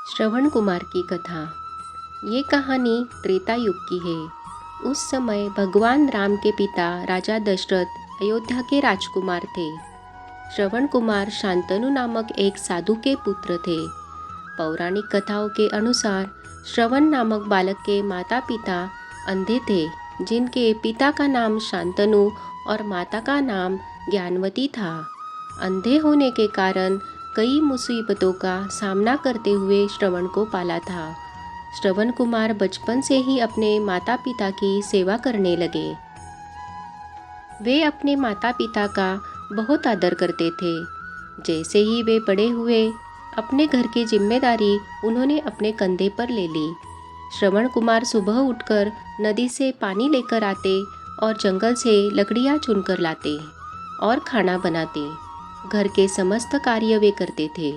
श्रवण कुमार की कथा। ये कहानी त्रेता युग की है। उस समय भगवान राम के पिता राजा दशरथ अयोध्या के राजकुमार थे। श्रवण कुमार शांतनु नामक एक साधु के पुत्र थे। पौराणिक कथाओं के अनुसार श्रवण नामक बालक के माता पिता अंधे थे, जिनके पिता का नाम शांतनु और माता का नाम ज्ञानवती था। अंधे होने के कारण कई मुसीबतों का सामना करते हुए श्रवण को पाला था। श्रवण कुमार बचपन से ही अपने माता पिता की सेवा करने लगे। वे अपने माता पिता का बहुत आदर करते थे। जैसे ही वे बड़े हुए, अपने घर की जिम्मेदारी उन्होंने अपने कंधे पर ले ली। श्रवण कुमार सुबह उठकर नदी से पानी लेकर आते और जंगल से लकड़ियाँ चुनकर लाते और खाना बनाते। घर के समस्त कार्य वे करते थे।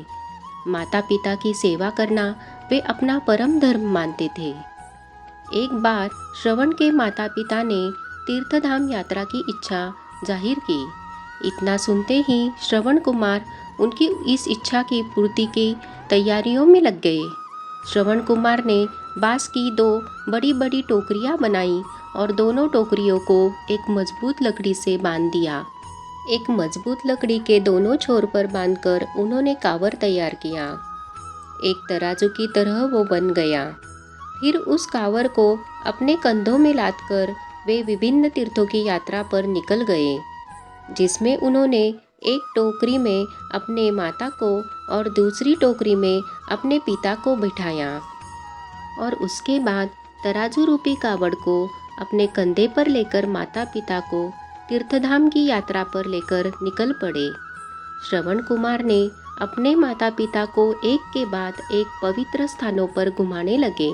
माता पिता की सेवा करना वे अपना परम धर्म मानते थे। एक बार श्रवण के माता पिता ने तीर्थधाम यात्रा की इच्छा जाहिर की। इतना सुनते ही श्रवण कुमार उनकी इस इच्छा की पूर्ति की तैयारियों में लग गए। श्रवण कुमार ने बांस की 2 बड़ी बड़ी टोकरियां बनाई और दोनों टोकरियों को एक मजबूत लकड़ी से बांध दिया। एक मजबूत लकड़ी के दोनों छोर पर बांधकर उन्होंने कांवर तैयार किया। एक तराजू की तरह वो बन गया। फिर उस कांवर को अपने कंधों में लादकर वे विभिन्न तीर्थों की यात्रा पर निकल गए, जिसमें उन्होंने एक टोकरी में अपने माता को और दूसरी टोकरी में अपने पिता को बिठाया और उसके बाद तराजू रूपी कावड़ को अपने कंधे पर लेकर माता पिता को तीर्थधाम की यात्रा पर लेकर निकल पड़े। श्रवण कुमार ने अपने माता पिता को एक के बाद एक पवित्र स्थानों पर घुमाने लगे।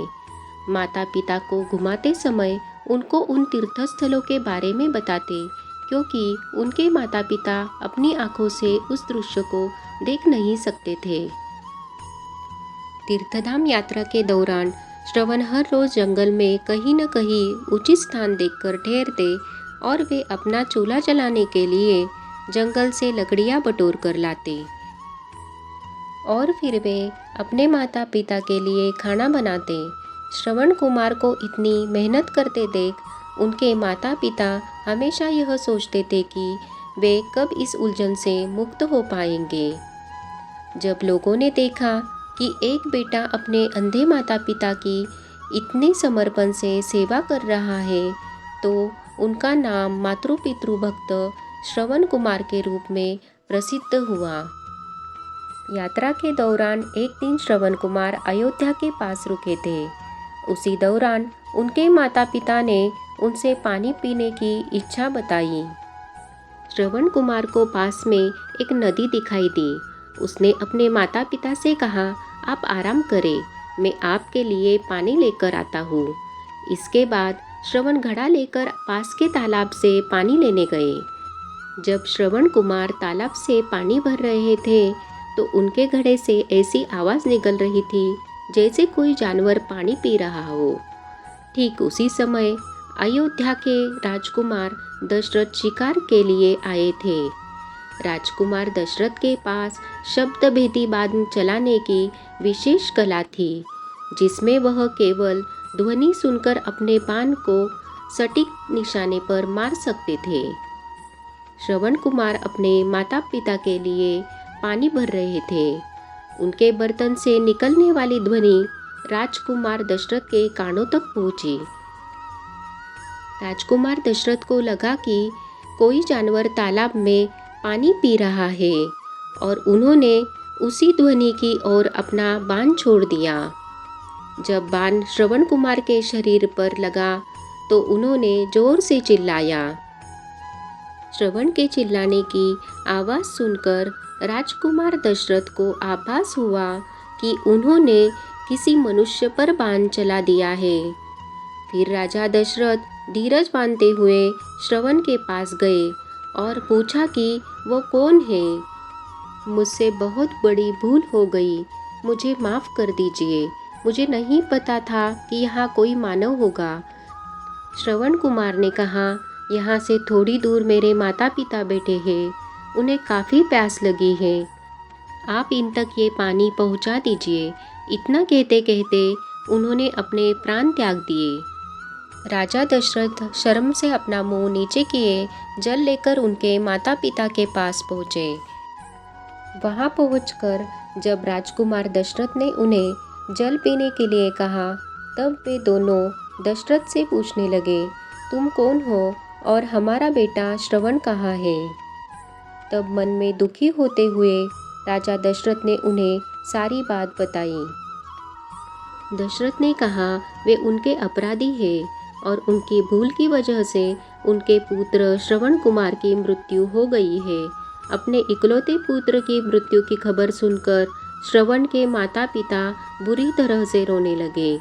माता पिता को घुमाते समय उनको उन तीर्थस्थलों के बारे में बताते, क्योंकि उनके माता पिता अपनी आंखों से उस दृश्य को देख नहीं सकते थे। तीर्थधाम यात्रा के दौरान श्रवण हर रोज जंगल में कहीं न कहीं उचित स्थान देखकर ठहरते और वे अपना चूल्हा जलाने के लिए जंगल से लकड़ियां बटोर कर लाते और फिर वे अपने माता पिता के लिए खाना बनाते। श्रवण कुमार को इतनी मेहनत करते देख उनके माता पिता हमेशा यह सोचते थे कि वे कब इस उलझन से मुक्त हो पाएंगे। जब लोगों ने देखा कि एक बेटा अपने अंधे माता पिता की इतने समर्पण से सेवा कर रहा है, तो उनका नाम मातृपितृ भक्त श्रवण कुमार के रूप में प्रसिद्ध हुआ। यात्रा के दौरान एक दिन श्रवण कुमार अयोध्या के पास रुके थे। उसी दौरान उनके माता पिता ने उनसे पानी पीने की इच्छा बताई। श्रवण कुमार को पास में एक नदी दिखाई दी। उसने अपने माता पिता से कहा, आप आराम करें, मैं आपके लिए पानी लेकर आता हूँ। इसके बाद श्रवण घड़ा लेकर पास के तालाब से पानी लेने गए। जब श्रवण कुमार तालाब से पानी भर रहे थे, तो उनके घड़े से ऐसी आवाज़ निकल रही थी जैसे कोई जानवर पानी पी रहा हो। ठीक उसी समय अयोध्या के राजकुमार दशरथ शिकार के लिए आए थे। राजकुमार दशरथ के पास शब्दभेदी बाण चलाने की विशेष कला थी, जिसमें वह केवल ध्वनि सुनकर अपने बाण को सटीक निशाने पर मार सकते थे। श्रवण कुमार अपने माता पिता के लिए पानी भर रहे थे। उनके बर्तन से निकलने वाली ध्वनि राजकुमार दशरथ के कानों तक पहुंची। राजकुमार दशरथ को लगा कि कोई जानवर तालाब में पानी पी रहा है और उन्होंने उसी ध्वनि की ओर अपना बाण छोड़ दिया। जब बाण श्रवण कुमार के शरीर पर लगा तो उन्होंने जोर से चिल्लाया। श्रवण के चिल्लाने की आवाज़ सुनकर राजकुमार दशरथ को आभास हुआ कि उन्होंने किसी मनुष्य पर बाण चला दिया है। फिर राजा दशरथ धीरज बांधते हुए श्रवण के पास गए और पूछा कि वो कौन है। मुझसे बहुत बड़ी भूल हो गई, मुझे माफ़ कर दीजिए, मुझे नहीं पता था कि यहाँ कोई मानव होगा। श्रवण कुमार ने कहा, यहाँ से थोड़ी दूर मेरे माता पिता बैठे हैं, उन्हें काफ़ी प्यास लगी है, आप इन तक ये पानी पहुँचा दीजिए, इतना कहते कहते उन्होंने अपने प्राण त्याग दिए। राजा दशरथ शर्म से अपना मुंह नीचे किए जल लेकर उनके माता पिता के पास पहुँचे। वहाँ पहुँचकर जब राजकुमार दशरथ ने उन्हें जल पीने के लिए कहा, तब वे दोनों दशरथ से पूछने लगे, तुम कौन हो और हमारा बेटा श्रवण कहाँ है? तब मन में दुखी होते हुए राजा दशरथ ने उन्हें सारी बात बताई। दशरथ ने कहा वे उनके अपराधी हैं और उनकी भूल की वजह से उनके पुत्र श्रवण कुमार की मृत्यु हो गई है। अपने इकलौते पुत्र की मृत्यु की खबर सुनकर श्रवण के माता पिता बुरी तरह से रोने लगे।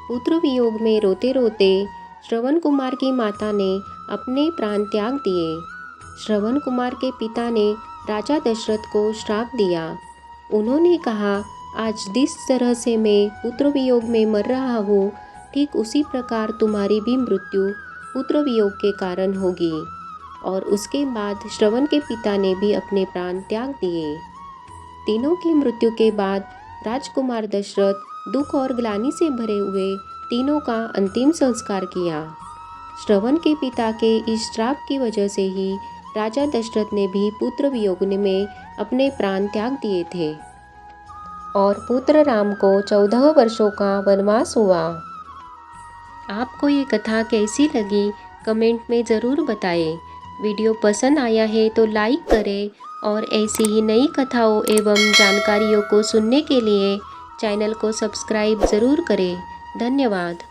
पुत्र वियोग में रोते रोते श्रवण कुमार की माता ने अपने प्राण त्याग दिए। श्रवण कुमार के पिता ने राजा दशरथ को श्राप दिया। उन्होंने कहा, आज जिस तरह से मैं पुत्र वियोग में मर रहा हूँ, ठीक उसी प्रकार तुम्हारी भी मृत्यु पुत्र वियोग के कारण होगी। और उसके बाद श्रवण के पिता ने भी अपने प्राण त्याग दिए। तीनों की मृत्यु के बाद राजकुमार दशरथ दुख और ग्लानि से भरे हुए तीनों का अंतिम संस्कार किया। श्रवण के पिता के इस श्राप की वजह से ही राजा दशरथ ने भी पुत्र वियोग में अपने प्राण त्याग दिए थे और पुत्र राम को 14 वर्षों का वनवास हुआ। आपको ये कथा कैसी लगी कमेंट में ज़रूर बताएं। वीडियो पसंद आया है तो लाइक करें और ऐसी ही नई कथाओं एवं जानकारियों को सुनने के लिए चैनल को सब्सक्राइब ज़रूर करें। धन्यवाद।